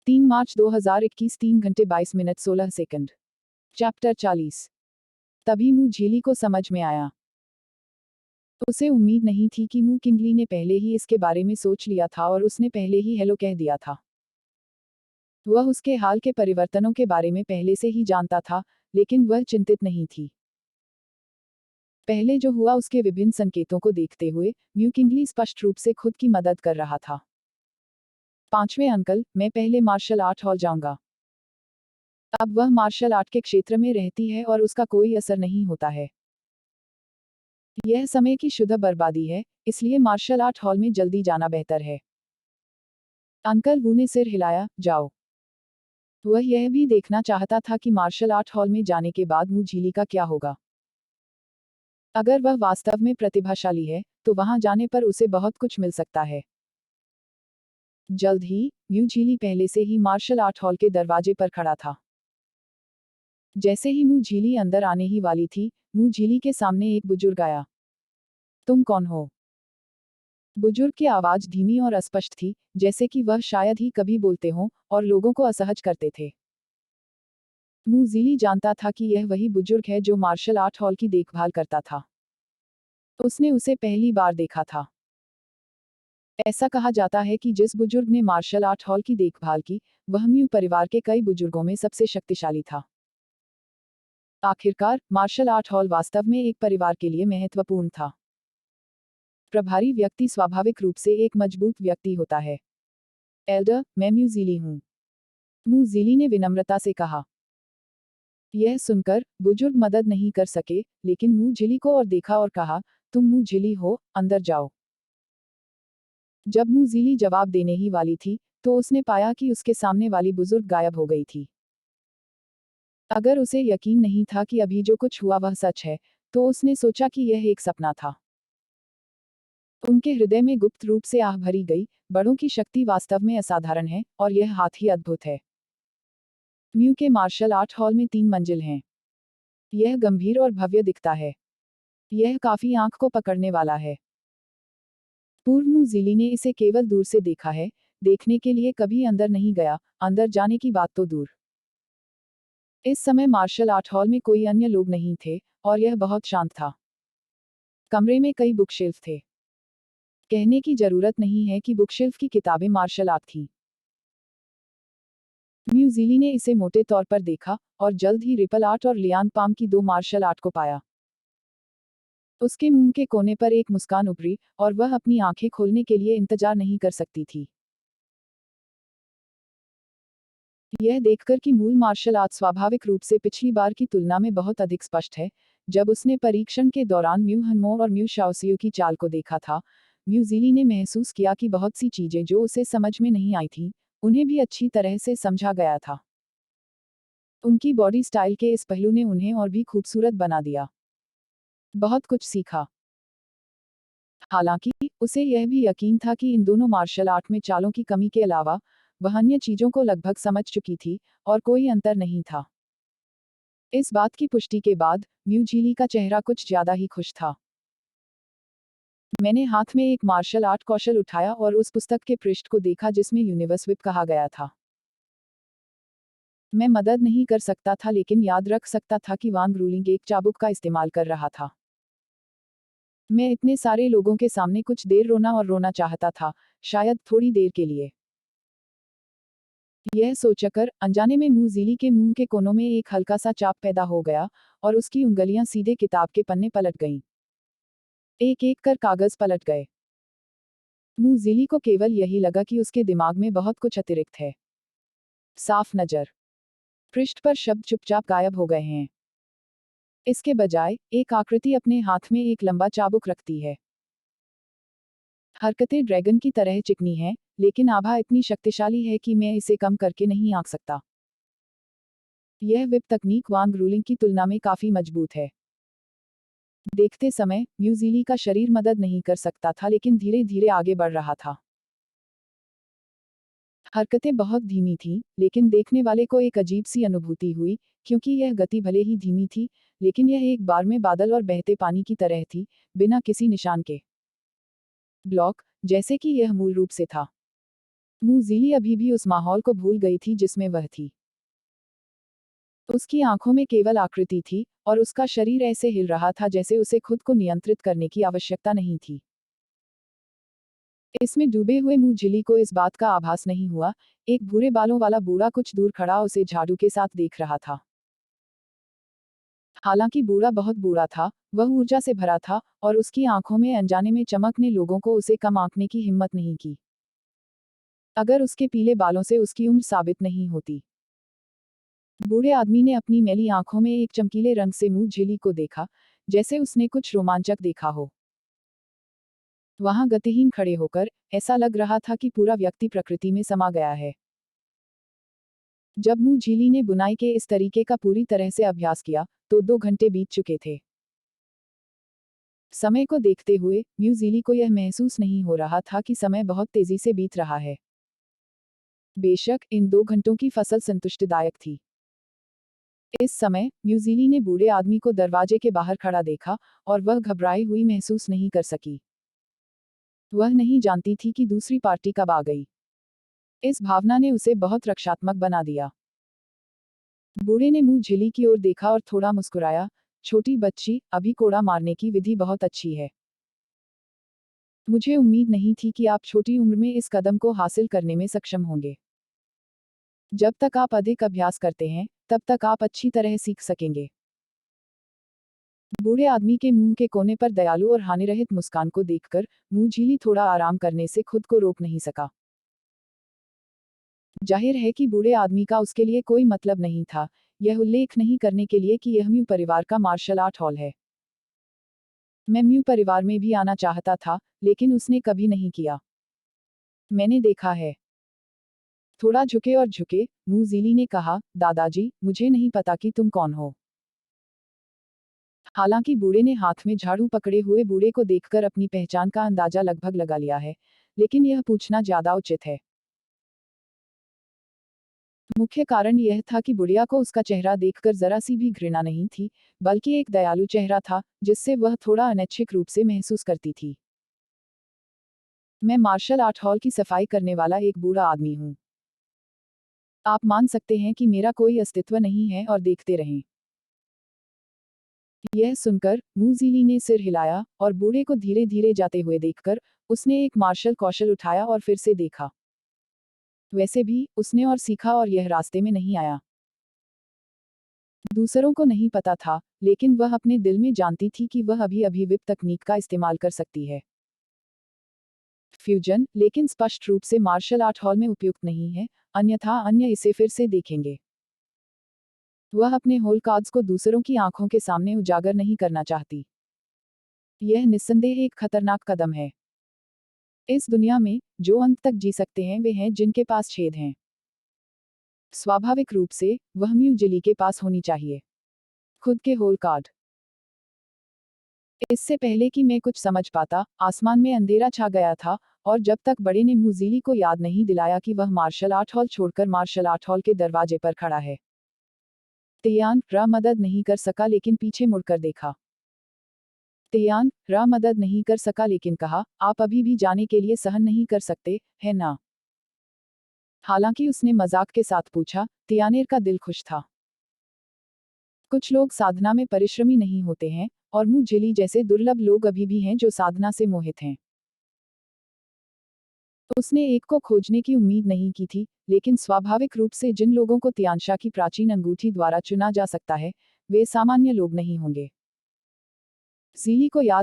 3 मार्च 2021 3 घंटे 22 minute 16 second. Chapter 40। तभी मू झीली को समझ में आया। उसे उम्मीद नहीं थी कि मू किंगली ने पहले ही इसके बारे में सोच लिया था और उसने पहले ही हेलो कह दिया था। वह उसके हाल के परिवर्तनों के बारे में पहले से ही जानता था, लेकिन वह चिंतित नहीं थी। पहले जो हुआ उसके विभिन्न संकेतों को देखते हुए म्यू किंगली स्पष्ट रूप से खुद की मदद कर रहा था। 5वें अंकल, मैं पहले मार्शल आर्ट हॉल जाऊंगा। अब वह मार्शल आर्ट के क्षेत्र में रहती है और उसका कोई असर नहीं होता है। यह समय की शुद्ध बर्बादी है, इसलिए मार्शल आर्ट हॉल में जल्दी जाना बेहतर है। अंकल वू ने सिर हिलाया, जाओ। वह यह भी देखना चाहता था कि मार्शल आर्ट हॉल में जाने के बाद मू झीली का क्या होगा। अगर वह वास्तव में प्रतिभाशाली है, तो वहां जाने पर उसे बहुत कुछ मिल सकता है। जल्द ही, म्यू झीली पहले से ही मार्शल आर्ट हॉल के दरवाजे पर खड़ा था। जैसे ही मू झीली अंदर आने ही वाली थी, मू झीली के सामने एक बुजुर्ग आया। तुम कौन हो? बुजुर्ग की आवाज धीमी और अस्पष्ट थी, जैसे कि वह शायद ही कभी बोलते हों, और लोगों को असहज करते थे। मू झीली जानता था कि यह वही बुजुर्ग है जो मार्शल आर्ट हॉल की देखभाल करता था। उसने उसे पहली बार देखा था। ऐसा कहा जाता है कि जिस बुजुर्ग ने मार्शल आर्ट हॉल की देखभाल की, वह म्यू परिवार के कई बुजुर्गों में सबसे शक्तिशाली था। आखिरकार, मार्शल आर्ट हॉल वास्तव में एक परिवार के लिए महत्वपूर्ण था। प्रभारी व्यक्ति स्वाभाविक रूप से एक मजबूत व्यक्ति होता है। एल्डर, मैं म्यू झीली हूँ। म्यू झीली ने विनम्रता से कहा। यह सुनकर, बुजुर्ग मदद नहीं कर सके, लेकिन म्यू झीली को और देखा और कहा, तुम म्यू झीली हो, अंदर जाओ। जब म्यू झीली जवाब देने ही वाली थी, तो उसने पाया कि उसके सामने वाली बुजुर्ग गायब हो गई थी। अगर उसे यकीन नहीं था कि अभी जो कुछ हुआ वह सच है, तो उसने सोचा कि यह एक सपना था। उनके हृदय में गुप्त रूप से आह भरी गई, बड़ों की शक्ति वास्तव में असाधारण है, और यह हाथ ही अद्भुत है। म्यू के मार्शल आर्ट हॉल में 3 मंजिल हैं। यह गंभीर और भव्य दिखता है। यह काफी आंख को पकड़ने वाला है। पूर्व म्यू झीली ने इसे केवल दूर से देखा है, देखने के लिए कभी अंदर नहीं गया, अंदर जाने की बात तो दूर। इस समय मार्शल आर्ट हॉल में कोई अन्य लोग नहीं थे, और यह बहुत शांत था। कमरे में कई बुकशेल्फ थे। कहने की जरूरत नहीं है कि बुकशेल्फ की किताबें मार्शल आर्ट थीं। म्यू झीली ने इसे मोटे तौर पर देखा, और जल्द ही रिपल आर्ट और लियांग पाम की 2 मार्शल आर्ट को पाया। उसके मुंह के कोने पर एक मुस्कान उभरी, और वह अपनी आंखें खोलने के लिए इंतजार नहीं कर सकती थी। यह देखकर कि मूल मार्शल आर्ट स्वाभाविक रूप से पिछली बार की तुलना में बहुत अधिक स्पष्ट है, जब उसने परीक्षण के दौरान म्यू हनमो और म्यू शाओसियो की चाल को देखा था, म्यू झीली ने महसूस किया कि बहुत सी चीजें जो उसे समझ में नहीं आई थीं, उन्हें भी अच्छी तरह से समझा गया था। उनकी बॉडी स्टाइल के इस पहलू ने उन्हें और भी खूबसूरत बना दिया। बहुत कुछ सीखा। हालांकि, उसे यह भी यकीन था कि इन दोनों मार्शल आर्ट में चालों की कमी के अलावा, वह अन्य चीजों को लगभग समझ चुकी थी, और कोई अंतर नहीं था। इस बात की पुष्टि के बाद, म्यू झीली का चेहरा कुछ ज्यादा ही खुश था। मैंने हाथ में एक मार्शल आर्ट कौशल उठाया और उस पुस्तक के पृष्ठ को देखा जिसमें यूनिवर्स विप कहा गया था। मैं मदद नहीं कर सकता था लेकिन याद रख सकता था कि वांग रूलिंग एक चाबुक का इस्तेमाल कर रहा था। मैं इतने सारे लोगों के सामने कुछ देर रोना और रोना चाहता था, शायद थोड़ी देर के लिए। यह सोचकर, अनजाने में म्यू झीली के मुंह के कोनों में एक हल्का सा चाप पैदा हो गया, और उसकी उंगलियां सीधे किताब के पन्ने पलट गईं। एक एक कर कागज पलट गए। म्यू झीली को केवल यही लगा कि उसके दिमाग में बहुत कुछ अतिरिक्त है। साफ नजर। पृष्ठ पर शब्द चुपचाप गायब हो गए हैं। इसके बजाय, एक आकृति अपने हाथ में एक लंबा चाबुक रखती है। हरकतें ड्रैगन की तरह चिकनी हैं, लेकिन आभा इतनी शक्तिशाली है कि मैं इसे कम करके नहीं आंक सकता। यह विप तकनीक वांग रूलिंग की तुलना में काफी मजबूत है। देखते समय, म्यू झीली का शरीर मदद नहीं कर सकता था लेकिन धीरे धीरे आगे बढ़ रहा था। हरकतें बहुत धीमी थीं, लेकिन देखने वाले को एक अजीब सी अनुभूति हुई, क्योंकि यह गति भले ही धीमी थी, लेकिन यह एक बार में बादल और बहते पानी की तरह थी, बिना किसी निशान के। ब्लॉक, जैसे कि यह मूल रूप से था। मूज़ीली अभी भी उस माहौल को भूल गई थी जिसमें वह थी। उसकी आंखों में केवल आकृति थी, और उसका शरीर ऐसे हिल रहा था जैसे उसे खुद को नियंत्रित करने की आवश्यकता नहीं थी। इसमें डूबे हुए मूज़ीली को इस बात का आभास नहीं हुआ, एक भूरे बालों वाला बूढ़ा कुछ दूर खड़ा उसे झाड़ू के साथ देख रहा था। हालांकि बूढ़ा बहुत बूढ़ा था, वह ऊर्जा से भरा था, और उसकी आंखों में अनजाने में चमक ने लोगों को उसे कम आंकने की हिम्मत नहीं की। अगर उसके पीले बालों से उसकी उम्र साबित नहीं होती। बूढ़े आदमी ने अपनी मैली आंखों में एक चमकीले रंग से मूज़ीली को देखा, जैसे उसने कुछ रोमांचक देखा हो। वहां गतिहीन खड़े होकर, ऐसा लग रहा था कि पूरा व्यक्ति प्रकृति में समा गया है। जब मूज़ीली ने बुनाई के इस तरीके का पूरी तरह से अभ्यास किया, तो 2 घंटे बीत चुके थे। समय को देखते हुए, मूज़ीली को यह महसूस नहीं हो रहा था कि समय बहुत तेजी से बीत रहा है। बेशक, इन 2 घंटों की फसल संतुष्टिदायक थी। इस समय, मूज़ीली ने बूढ़े आदमी को दरवाजे के बाहर खड़ा देखा, और वह घबराई हुई महसूस नहीं कर सकी। वह नहीं जानती थी कि दूसरी पार्टी कब आ गई। इस भावना ने उसे बहुत रक्षात्मक बना दिया। बूढ़े ने मूज़ीली की ओर देखा और थोड़ा मुस्कुराया, छोटी बच्ची, अभी कोड़ा मारने की विधि बहुत अच्छी है। मुझे उम्मीद नहीं थी कि आप छोटी उम्र में इस कदम को हासिल करने में सक्षम होंगे। जब तक आप अधिक अभ्यास करते हैं, तब तक आप अच्छी तरह सीख सकेंगे। बूढ़े आदमी के मुंह के कोने पर दयालु और हानिरहित मुस्कान को देखकर, मूज़ीली थोड़ा आराम करने से खुद को रोक नहीं सका। जाहिर है कि बूढ़े आदमी का उसके लिए कोई मतलब नहीं था, यह उल्लेख नहीं करने के लिए कि यह म्यू परिवार का मार्शल आर्ट हॉल है। मैं म्यू परिवार में भी आना चाहता था, लेकिन उसने कभी नहीं किया। मैंने देखा है। थोड़ा झुके और झुके, मूज़ीली ने कहा, दादाजी, मुझे नहीं पता कि तुम कौन हो। हालांकि बूढ़े ने हाथ में झाड़ू पकड़े हुए बूढ़े को देखकर अपनी पहचान का अंदाजा लगभग लगा लिया है, लेकिन यह पूछना ज्यादा उचित है। मुख्य कारण यह था कि बुढ़िया को उसका चेहरा देखकर जरा सी भी घृणा नहीं थी, बल्कि एक दयालु चेहरा था, जिससे वह थोड़ा अनैच्छिक रूप से महसूस करती थी। मैं मार्शल आर्ट हॉल की सफाई करने वाला एक बूढ़ा आदमी हूँ। आप मान सकते हैं कि मेरा कोई अस्तित्व नहीं है और देखते रहें। यह सुनकर, मूज़ीली ने सिर हिलाया, और बूढ़े को धीरे धीरे जाते हुए देखकर, उसने एक मार्शल कौशल उठाया और फिर से देखा। वैसे भी, उसने और सीखा और यह रास्ते में नहीं आया। दूसरों को नहीं पता था, लेकिन वह अपने दिल में जानती थी कि वह अभी अभी विप तकनीक का इस्तेमाल कर सकती है। फ्यूजन, लेकिन स्पष्ट रूप से मार्शल आर्ट हॉल में उपयुक्त नहीं है, अन्यथा अन्य इसे फिर से देखेंगे। वह अपने होल कार्ड्स को दूसरों की आंखों के सामने उजागर नहीं करना चाहती। यह निस्संदेह एक खतरनाक कदम है। इस दुनिया में, जो अंत तक जी सकते हैं वे हैं जिनके पास छेद हैं। स्वाभाविक रूप से, वह मूज़ीली के पास होनी चाहिए। खुद के होल कार्ड। इससे पहले कि मैं कुछ समझ पाता, आसमान में अंधेरा छा गया था, और जब तक बड़े ने मूज़ीली को याद नहीं दिलाया कि वह मार्शल आर्ट हॉल छोड़कर मार्शल आर्ट हॉल के दरवाजे पर खड़ा है। तियान रा मदद नहीं कर सका लेकिन पीछे मुड़कर देखा। तियान रा मदद नहीं कर सका लेकिन कहा, आप अभी भी जाने के लिए सहन नहीं कर सकते, है ना? हालांकि उसने मजाक के साथ पूछा, तियानेर का दिल खुश था। कुछ लोग साधना में परिश्रमी नहीं होते हैं, और मूज़ीली जैसे दुर्लभ लोग अभी भी हैं जो साधना से मोहित हैं। उसने एक को खोजने की उम्मीद नहीं की थी, लेकिन स्वाभाविक रूप से जिन लोगों को तियांशा की प्राचीन अंगूठी द्वारा चुना जा सकता है, वे सामान्य लोग नहीं होंगे। ज़ीली को याद